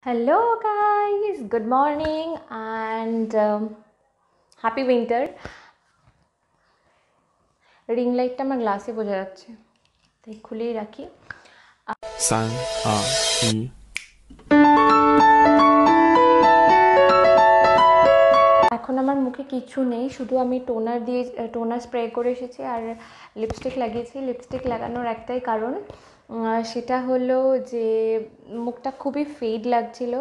Hello guys, good morning and happy winter. Ring লাইটটা আমার গ্লাসে বোঝা যাচ্ছে, তাই খুলেই রাখি। 3、2、1。এখন আমার মুখে কিছু নেই, শুধু আমি টোনার স্প্রে করে এসেছি আর লিপস্টিক লাগিয়েছি। লিপস্টিক লাগানোর একটাই কারণ, সেটা হলো যে মুখটা খুবই ফেড লাগছিল।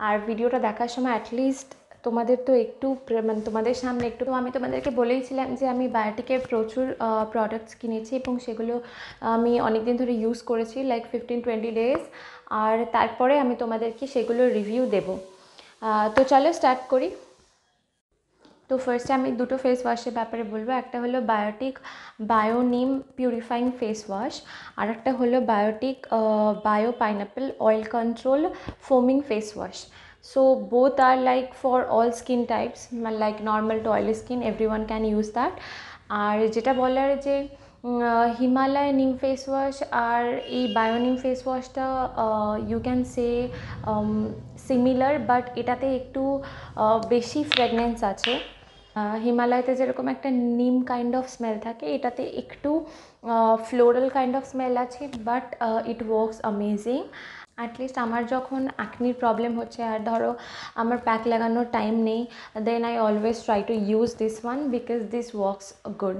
আর ভিডিওটা দেখার সময় অ্যাটলিস্ট তোমাদের তো একটু মানে তোমাদের সামনে একটু, তো আমি তোমাদেরকে বলেইছিলাম যে আমি বায়োটিকের প্রচুর প্রোডাক্টস কিনেছি এবং সেগুলো আমি অনেক দিন ধরে ইউজ করেছি, লাইক 15-20 ডেজ। আর তারপরে আমি তোমাদেরকে সেগুলোর রিভিউ দেবো। তো চলো স্টার্ট করি। তো ফার্স্টে আমি দুটো ফেস ওয়াশের ব্যাপারে বলবো। একটা হলো Biotique bio neem purifying face wash, আর একটা হলো Biotique bio pineapple oil control foaming face wash. So both are like for all skin types, like normal to oily skin, everyone can use that. আর যেটা বলার যে হিমালয় নিম ফেস ওয়াশ আর এই bio neem face ওয়াশটা you can say similar, but এটাতে একটু বেশি ফ্রেগনেন্স আছে। হিমালয়তে যেরকম একটা নিম কাইন্ড অফ স্মেল থাকে, এটাতে একটু ফ্লোরাল কাইন্ড অফ স্মেল আছে, but it works amazing. At least আমার যখন অ্যাকনির প্রবলেম হচ্ছে আর ধরো আমার প্যাক লাগানোর টাইম নেই, then I always try to use this one because this works good.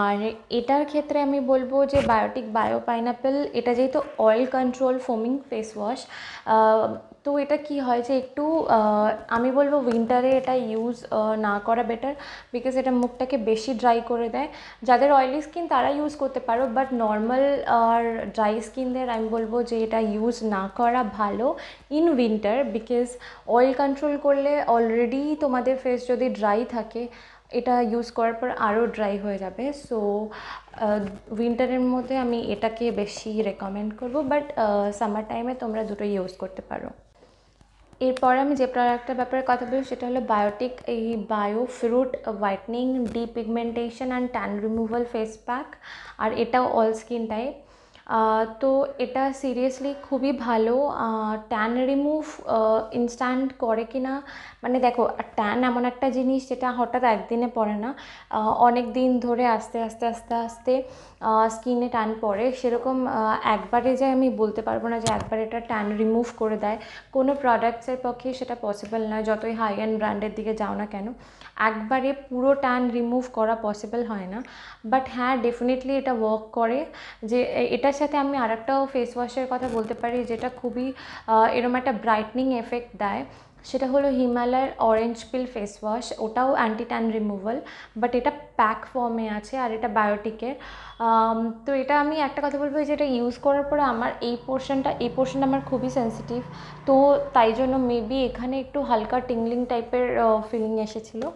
আর এটার ক্ষেত্রে আমি বলবো যে বায়োটিক বায়ো পাইনঅ্যাপেল, এটা যেহেতু oil control foaming face wash, তো এটা কি হয় যে একটু আমি বলবো উইন্টারে এটা ইউজ না করা বেটার, বিকজ এটা মুখটাকে বেশি ড্রাই করে দেয়। যাদের অয়েলি স্কিন তারা ইউজ করতে পারো, বাট নর্মাল আর ড্রাই স্কিনদের আমি বলবো যে এটা ইউজ না করা ভালো in winter, because oil control করলে অলরেডি তোমাদের ফেস যদি ড্রাই থাকে, এটা ইউজ করার পর আরও ড্রাই হয়ে যাবে। সো উইন্টারের মধ্যে আমি এটাকে বেশি রেকমেন্ড করব, বাট সামার টাইমে তোমরা দুটো ইউজ করতে পারো। এরপর আমি যে প্রোডাক্টটার ব্যাপারে কথা বলি সেটা হলো বায়োটিক এই bio fruit whitening depigmentation and tan removal face pack, আর এটাও অল স্কিন টাইপ। তো এটা সিরিয়াসলি খুবই ভালো। ট্যান রিমুভ ইনস্ট্যান্ট করে কি না, মানে দেখো ট্যান এমন একটা জিনিস যেটা হঠাৎ একদিনে পড়ে না, অনেক দিন ধরে আস্তে আস্তে আস্তে আস্তে স্কিনে ট্যান পড়ে। সেরকম একবারে যে আমি বলতে পারবো না যে একবারে এটা ট্যান রিমুভ করে দেয়, কোনো প্রোডাক্টসের পক্ষে সেটা পসিবল নয়, যতই হাই অ্যান্ড ব্র্যান্ডের দিকে যাও না কেন একবারে পুরো ট্যান রিমুভ করা পসিবল হয় না। বাট হ্যাঁ, ডেফিনেটলি এটা ওয়ার্ক করে। যে এটার সাথে আমি আরেকটাও ফেস ওয়াশের কথা বলতে পারি যেটা খুবই এরম একটা ব্রাইটনিং এফেক্ট দেয়, সেটা হলো হিমালয়ের অরেঞ্জ পিল ফেস ওয়াশ। ওটাও অ্যান্টি ট্যান রিমুভাল, বাট এটা প্যাক ফর্মে আছে আর এটা বায়োটিকের। তো এটা আমি একটা কথা বলবো যে এটা ইউজ করার পরে আমার এই পোর্শনটা আমার খুবই সেন্সিটিভ, তো তাই জন্য মেবি এখানে একটু হালকা টিংলিং টাইপের ফিলিং এসেছিলো,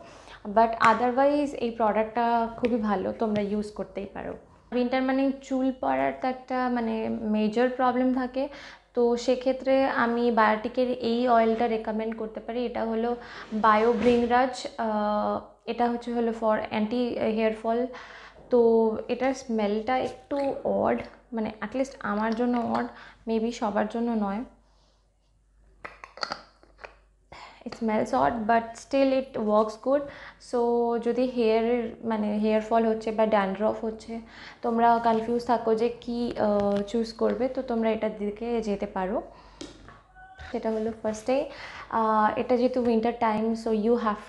বাট আদারওয়াইজ এই প্রোডাক্টটা খুবই ভালো, তোমরা ইউজ করতেই পারো। উইন্টার মানে চুল পড়ার তো একটা মানে মেজর প্রবলেম থাকে, তো সেক্ষেত্রে আমি বায়োটিকের এই অয়েলটা রেকমেন্ড করতে পারি। এটা হলো বায়ো ভৃংরাজ, এটা হলো ফর অ্যান্টি হেয়ার ফল। তো এটার স্মেলটা একটু অড, মানে অ্যাটলিস্ট আমার জন্য অড, মেবি সবার জন্য নয়। it smells odd but still it works good. So যদি হেয়ারের মানে হেয়ার ফল হচ্ছে বা ড্যান্ড্রফ হচ্ছে, তোমরা কনফিউজ থাকো যে কি চুজ করবে, তো তোমরা এটার দিকে যেতে পারো। সেটা হলো ফার্স্টে, এটা যেহেতু winter time, so you have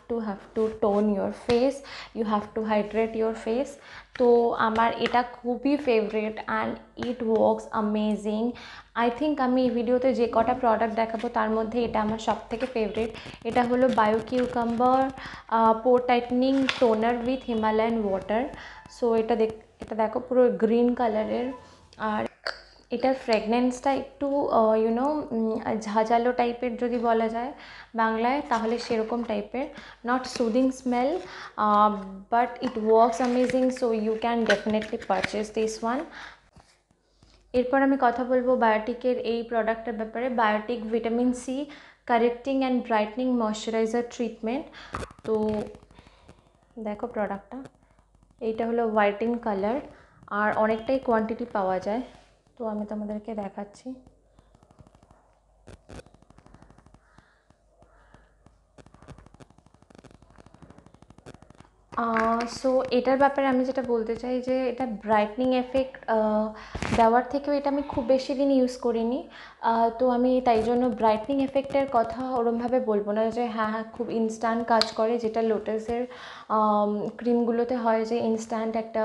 to tone your face, you have to hydrate your face. তো আমার এটা খুবই favourite and it works amazing. I think আমি এই ভিডিওতে যে কটা প্রোডাক্ট দেখাবো তার মধ্যে এটা আমার সব থেকে ফেভারিট। এটা হলো bio cucumber poor tightening toner with Himalayan water. So এটা দেখো পুরো গ্রিন কালারের, আর এটার ফ্রেগনেন্সটা একটু ঝাঁঝালো টাইপের যদি বলা যায় বাংলায়, তাহলে সেরকম টাইপের, not soothing smell, but it works amazing. So you can definitely purchase this one. এরপর আমি কথা বলবো বায়োটিকের এই প্রোডাক্টের ব্যাপারে, Biotique vitamin C correcting and brightening moisturiser treatment. তো দেখো প্রোডাক্টটা, এইটা হলো হোয়াইট ইন কালার আর অনেকটাই কোয়ান্টিটি পাওয়া যায়, তো আমি তোমাদেরকে দেখাচ্ছি। সো এটার ব্যাপারে আমি যেটা বলতে চাই যে এটা ব্রাইটনিং এফেক্ট দেওয়ার থেকেও এটা আমি খুব বেশি দিন ইউজ করিনি, তো আমি তাই জন্য ব্রাইটনিং এফেক্টের কথা ওরমভাবে বলবো না যে হ্যাঁ হ্যাঁ খুব ইনস্ট্যান্ট কাজ করে, যেটা লোটাসের ক্রিমগুলোতে হয় যে ইনস্ট্যান্ট একটা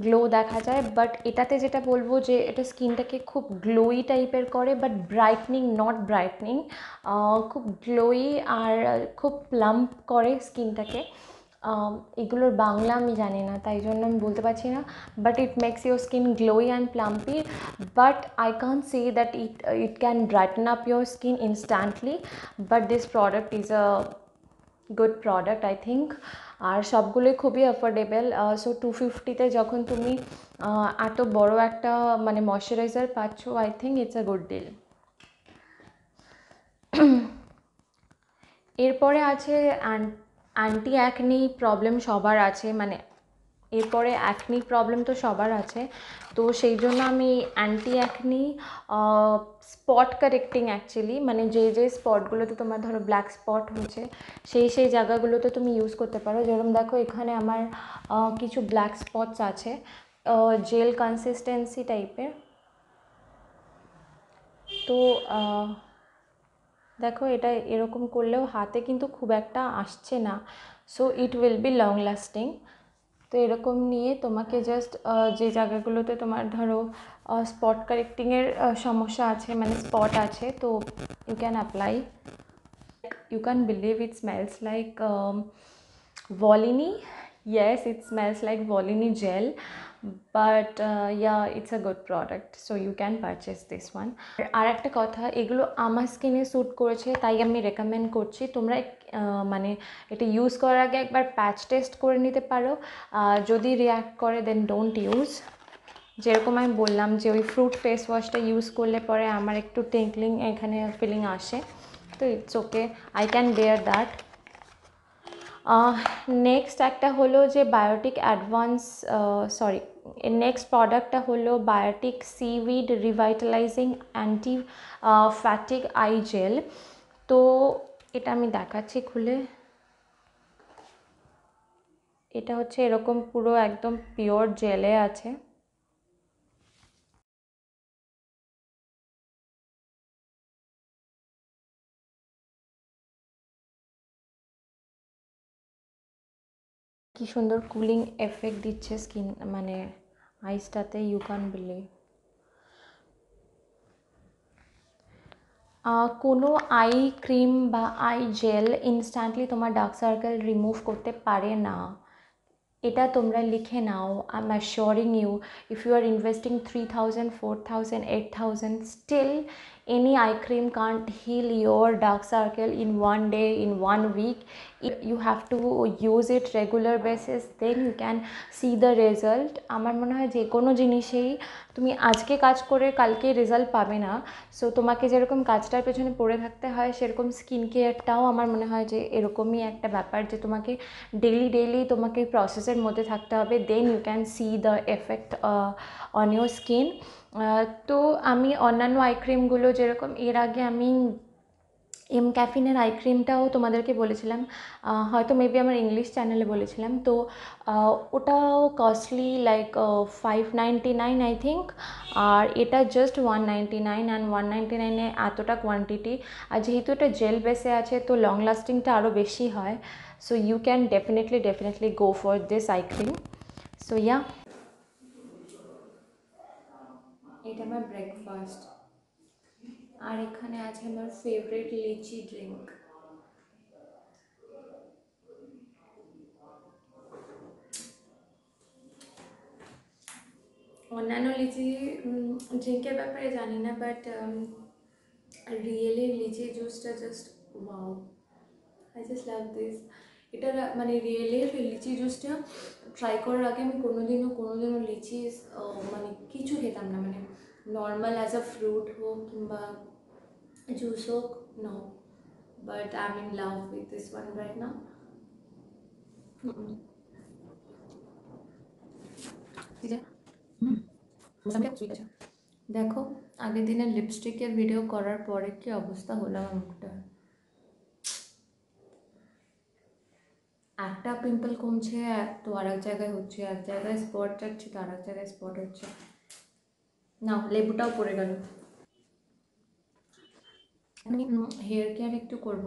গ্লো দেখা যায়। বাট এটাতে যেটা বলবো যে এটা স্কিনটাকে খুব গ্লোই টাইপের করে, বাট ব্রাইটনিং নট ব্রাইটনিং, খুব গ্লোই আর খুব প্লাম্প করে স্কিনটাকে। এগুলোর বাংলা আমি জানি না, তাই জন্য আমি বলতে পারছি না, but it makes your skin glowy and plumpy, but I can't say that it can brighten up your skin instantly, but this product is a good product I think. আর সবগুলোই খুবই অ্যাফোর্ডেবল। সো 250-তে যখন তুমি এত বড় একটা মানে moisturiser পাচ্ছ, I think it's a good deal. এরপরে আছে অ্যান্টি অ্যাকনি প্রবলেম সবার আছে, মানে এরপরে অ্যাকনি প্রবলেম তো সবার আছে, তো সেই জন্য আমি anti acne spot correcting actually, মানে যে যে স্পটগুলোতে তোমার ধরো ব্ল্যাক স্পট হচ্ছে সেই জায়গাগুলোতে তুমি ইউজ করতে পারো। যেরকম দেখো এখানে আমার কিছু ব্ল্যাক স্পটস আছে, জেল কনসিস্টেন্সি টাইপের, তো দেখো এটা এরকম করলেও হাতে কিন্তু খুব একটা আসছে না, so it will be long lasting. তো এরকম নিয়ে তোমাকে জাস্ট যে জায়গাগুলোতে তোমার ধরো স্পট কারেক্টিংয়ের সমস্যা আছে, মানে স্পট আছে, তো you can apply. You can't believe it smells like Volini. Yes, it smells like Volini gel, but yeah, it's a good product, so you can purchase this one. আর একটা কথা, এগুলো আমার স্কিনে স্যুট করেছে তাই আমি রেকমেন্ড করছি। তোমরা মানে এটা ইউজ করার আগে একবার প্যাচ টেস্ট করে নিতে পারো, যদি রিঅ্যাক্ট করে দেন ডোন্ট ইউজ। যেরকম আমি বললাম যে ওই ফ্রুট ফেস ওয়াশটা ইউজ করলে পরে আমার একটু টিঙ্কলিং এখানে ফিলিং আসে, তো it's okay, I can bear that. Next একটা হলো যে বায়োটিক অ্যাডভান্স, সরি, নেক্সট প্রোডাক্টটা হলো Biotique seaweed revitalising anti fatigue eye gel. তো এটা আমি দেখাচ্ছি খুলে। এটা হচ্ছে এরকম পুরো একদম পিওর জেলে আছে। কি সুন্দর কুলিং এফেক্ট দিচ্ছে স্কিন মানে আইসটাতে, ইউ ক্যান বিলিভ। কোনো আই ক্রিম বা আই জেল ইনস্ট্যান্টলি তোমার ডার্ক সার্কেল রিমুভ করতে পারে না, এটা তোমরা লিখে নাও। I am assuring you, if you are investing 3000, 4000, 8000, still any eye cream can't heal your dark circle in one day, in 1 week. You have to use it regular basis, then you can see the result. আমার মনে হয় যে কোনো জিনিসেই তুমি আজকে কাজ করে কালকে রেজাল্ট পাবে না, সো তোমাকে যেরকম কাজটার পেছনে পড়ে থাকতে হয় সেরকম স্কিন কেয়ারটাও আমার মনে হয় যে এরকমই একটা ব্যাপার, যে তোমাকে ডেইলি তোমাকে প্রসেসের মধ্যে থাকতে হবে, then you can see the effect on your skin. তো আমি অন্যান্য আই ক্রিমগুলো যেরকম এর আগে আমি এম ক্যাফিনের আই ক্রিমটাও তোমাদেরকে বলেছিলাম, হয়তো মেবি আমার ইংলিশ চ্যানেলে বলেছিলাম, তো ওটাও কস্টলি লাইক 599 আই থিঙ্ক, আর এটা জাস্ট 199, অ্যান্ড 199-এ এতটা কোয়ান্টিটি, আর যেহেতু এটা জেল বেসে আছে তো লং লাস্টিংটা আরও বেশি হয়, so you can definitely go for this eye cream. So yeah, এটা আমার ব্রেকফাস্ট, আর এখানে আছে আমার ফেভারিট লিচি ড্রিঙ্ক। অন্যান্য লিচি ড্রিঙ্কের ব্যাপারে জানি না, বাট রিয়েলি লিচি জুসটা just wow, I just love this. এটা মানে রিয়েলের লিচি জুসটা ট্রাই করার আগে আমি কোনোদিনও লিচি মানে কিছু খেতাম না, মানে নর্মাল অ্যাজ আ ফ্রুট হোক কিংবা জুস হোক, no, but I am in love with this one right now. দেখো আগের দিনের লিপস্টিকের ভিডিও করার পরে কি অবস্থা হলো আমার মুখটা। একটা পিম্পল কমছে তো আর এক জায়গায় হচ্ছে, এক জায়গায় স্পট যাচ্ছে তো আর এক জায়গায় স্পট হচ্ছে। না, লেবুটাও পড়ে গেল। আমি হেয়ার কেয়ার একটু করব,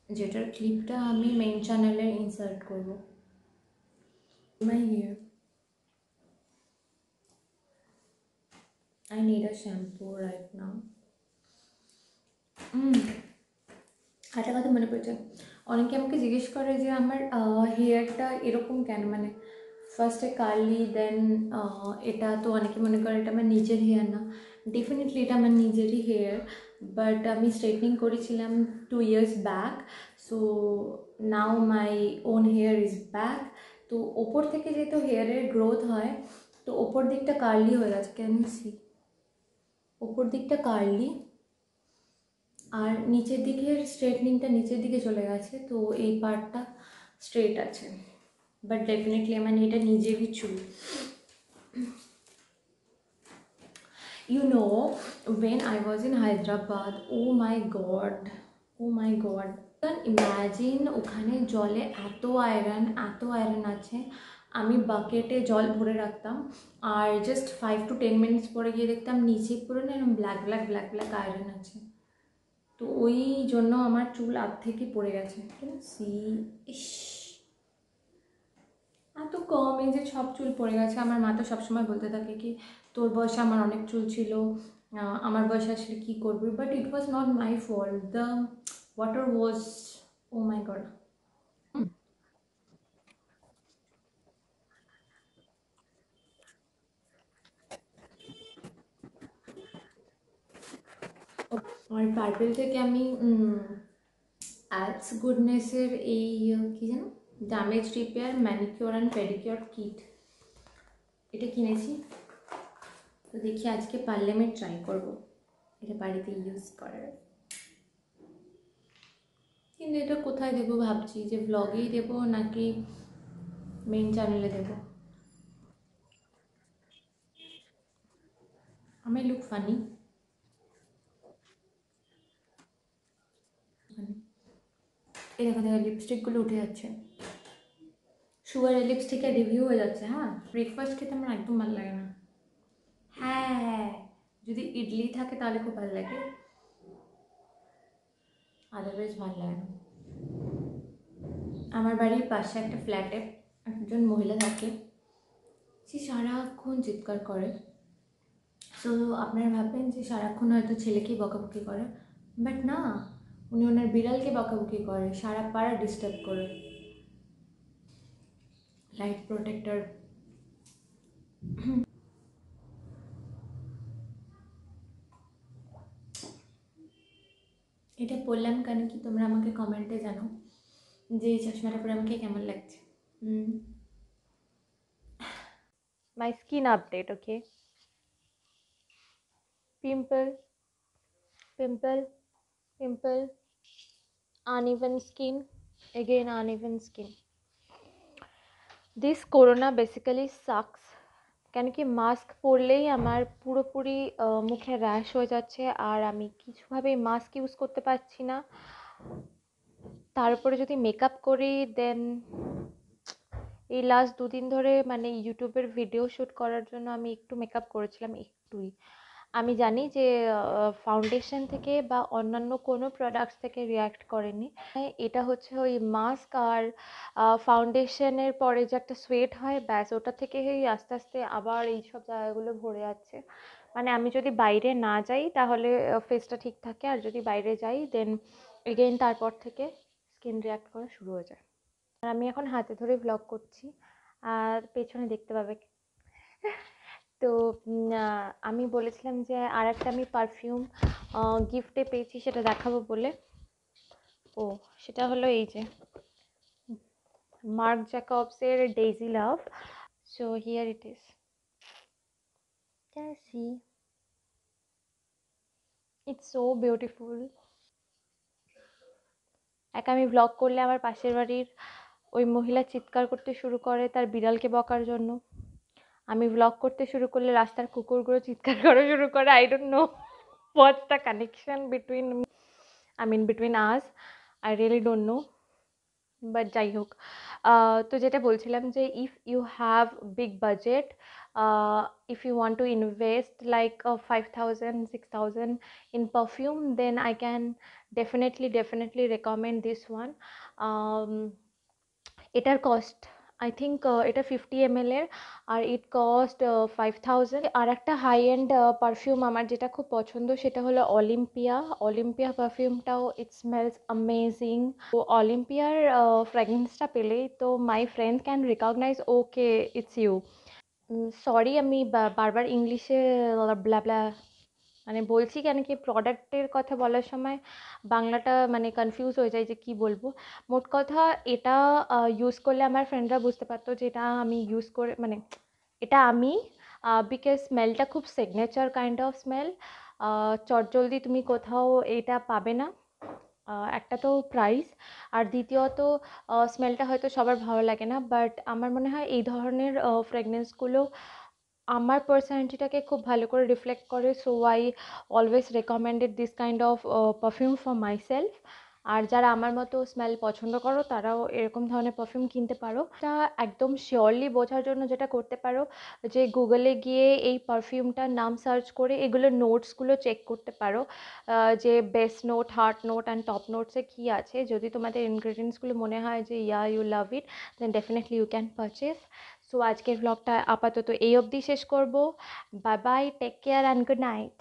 যেটার ক্লিপটা আমি মেইন চ্যানেলে ইনসার্ট করব। My hair, I need a shampoo right now. একটা কথা মনে পড়ছে, অনেকে আমাকে জিজ্ঞেস করে যে আমার হেয়ারটা এরকম কেন, মানে ফার্স্টে কার্লি দেন এটা তো অনেকে মনে করে এটা আমার নিজের হেয়ার না। ডেফিনেটলি এটা আমার নিজেরই হেয়ার, বাট আমি স্ট্রেটনিং করেছিলাম 2 years back, so now my own hair is back. তো ওপর থেকে যেহেতু হেয়ারের গ্রোথ হয়, তো ওপর দিকটা কার্লি হয়ে গেছে, ক্যান ইউ সি? ওপর দিকটা কার্লি আর নিচের দিকের স্ট্রেটনিংটা নিচের দিকে চলে গেছে, তো এই পার্টটা স্ট্রেট আছে। বাট ডেফিনেটলি মানে এটা নিজেরই চুল। You know, when I was in Hyderabad, oh my god, oh my god, imagine ওখানে জলে এত আয়রন আছে। আমি বাকেটে জল ভরে রাখতাম আর জাস্ট 5 to 10 minutes পরে গিয়ে দেখতাম নিচে পুরো না এরকম black black black black iron আছে। তো ওই জন্য আমার চুল আগ থেকে পড়ে গেছে। সি, ইস, এত কম এজে সব চুল পড়ে গেছে। আমার মা তো সবসময় বলতে থাকে কি তোর বয়সে আমার অনেক চুল ছিল, আমার বয়সে আসলে কী করবি, but it was not my fault, the water was, oh my god. আর পার্পেল থেকে আমি অ্যালস গুডনেসের এই কী যেন damage repair manicure and pedicure kit, এটা কিনেছি। তো দেখি আজকে পারলে আমি ট্রাই করবো এটা বাড়িতে ইউজ করার। কিন্তু এটা কোথায় দেবো ভাবছি, যে ব্লগেই দেবো নাকি মেইন চ্যানেলে দেবো। আমি লুক ফানি। এই দেখো দেখো লিপস্টিকগুলো উঠে যাচ্ছে, সুগারের লিপস্টিকের রিভিউ হয়ে যাচ্ছে। হ্যাঁ, ব্রেকফাস্ট খেতে আমার একদম ভালো লাগে না। হ্যাঁ হ্যাঁ, যদি ইডলি থাকে তাহলে খুব ভালো লাগে, আদারওয়াইজ ভালো লাগে না। আমার বাড়ির পাশে একটা ফ্ল্যাটে একজন মহিলা থাকে, সে সারাক্ষণ চিৎকার করে। সো আপনারা ভাববেন যে সারাক্ষণ হয়তো ছেলেকেই বকাবকি করে, বাট না, উনি ওনার বিড়ালকে বকাবকি করে, সারা পাড়া ডিস্টার্ব করে। Light protector. এটা বললাম কেন কি তোমরা আমাকে কমেন্টে জানো যে এই চশমাটা পরে আমাকে কেমন লাগছে। মাই skin update, okay? Pimple, pimple, pimple, uneven skin, again uneven skin. This corona basically sucks, কেন কি মাস্ক পরলেই আমার পুরোপুরি মুখে র্যাশ হয়ে যাচ্ছে আর আমি কিছুভাবেই মাস্ক ইউজ করতে পারছি না। তারপরে যদি মেকআপ করি দেন এই লাস্ট 2 দিন ধরে মানে ইউটিউবের ভিডিও শ্যুট করার জন্য আমি একটু মেকআপ করেছিলাম, একটুই। আমি জানি যে ফাউন্ডেশন থেকে বা অন্যান্য কোনো প্রোডাক্টস থেকে রিয়্যাক্ট করেনি। এটা হচ্ছে ওই মাস্ক আর ফাউন্ডেশনের পরে যে একটা সোয়েট হয়, ব্যাস ওটা থেকেই আস্তে আস্তে আবার এই সব জায়গাগুলো ভরে যাচ্ছে। মানে আমি যদি বাইরে না যাই তাহলে ফেসটা ঠিক থাকে, আর যদি বাইরে যাই দেন এগেইন তারপর থেকে স্কিন রিয়্যাক্ট করা শুরু হয়ে যায়। আর আমি এখন হাতে ধরে ব্লগ করছি আর পেছনে দেখতে পাবে। তো আমি বলেছিলাম যে আর একটা আমি পারফিউম গিফটে পেয়েছি, সেটা দেখাবো বলে। ও সেটা হলো এই যে মার্ক জ্যাকবসের Daisy Love. So here it is, can you see? It's so beautiful. এক আমি ব্লগ করলে আমার পাশের বাড়ির ওই মহিলা চিৎকার করতে শুরু করে তার বিড়ালকে বকার জন্য। আমি ব্লগ করতে শুরু করলে রাস্তার কুকুরগুলো চিৎকার করা শুরু করে। I don't know what's the connection between, I mean between us, I really don't know, but যাই হোক, তো যেটা বলছিলাম যে if you have big budget, if you want to invest like 5,000 6,000 in perfume, then I can definitely recommend this one. um, এটার cost I think এটা 50 ml এর, আর it cost 5,000। আর একটা হাই এন্ড পারফিউম আমার যেটা খুব পছন্দ সেটা হলো অলিম্পিয়া। অলিম্পিয়া পারফিউমটাও ইট স্মেলস অ্যামেজিং। তো অলিম্পিয়ার ফ্র্যাগনেন্সটা পেলেই তো my friend can recognise okay it's you. Sorry আমি বারবার ইংলিশে ব্লা মানে বলছি, কেন কি প্রোডাক্টের কথা বলার সময় বাংলাটা মানে কনফিউজ হয়ে যায় যে কি বলবো। মোট কথা, এটা ইউজ করলে আমার ফ্রেন্ডরা বুঝতে পারতো যে এটা আমি ইউজ করে মানে এটা আমি, বিকজ স্মেলটা খুব সিগনেচার কাইন্ড অফ স্মেল। চটজলদি তুমি কোথাও এটা পাবে না। একটা তো প্রাইস, আর দ্বিতীয়ত স্মেলটা হয়তো সবার ভালো লাগে না, বাট আমার মনে হয় এই ধরনের ফ্রেগনেন্সগুলো আমার পার্সোনালিটিটাকে খুব ভালো করে রিফ্লেক্ট করে। So I always recommended this kind of perfume for myself. আর যারা আমার মতো স্মেল পছন্দ করো তারাও এরকম ধরনের পারফিউম কিনতে পারো। তা একদম শিওরলি বোঝার জন্য যেটা করতে পারো, যে গুগলে গিয়ে এই পারফিউমটার নাম সার্চ করে এগুলো নোটসগুলো চেক করতে পারো, যে base note, heart note and top নোটসে কী আছে। যদি তোমাদের ইনগ্রেডিয়েন্টসগুলো মনে হয় যে you love it, then definitely you can purchase. So আজকের ব্লগটা আপাতত এই অবধি শেষ করব। Bye bye, take care and good night.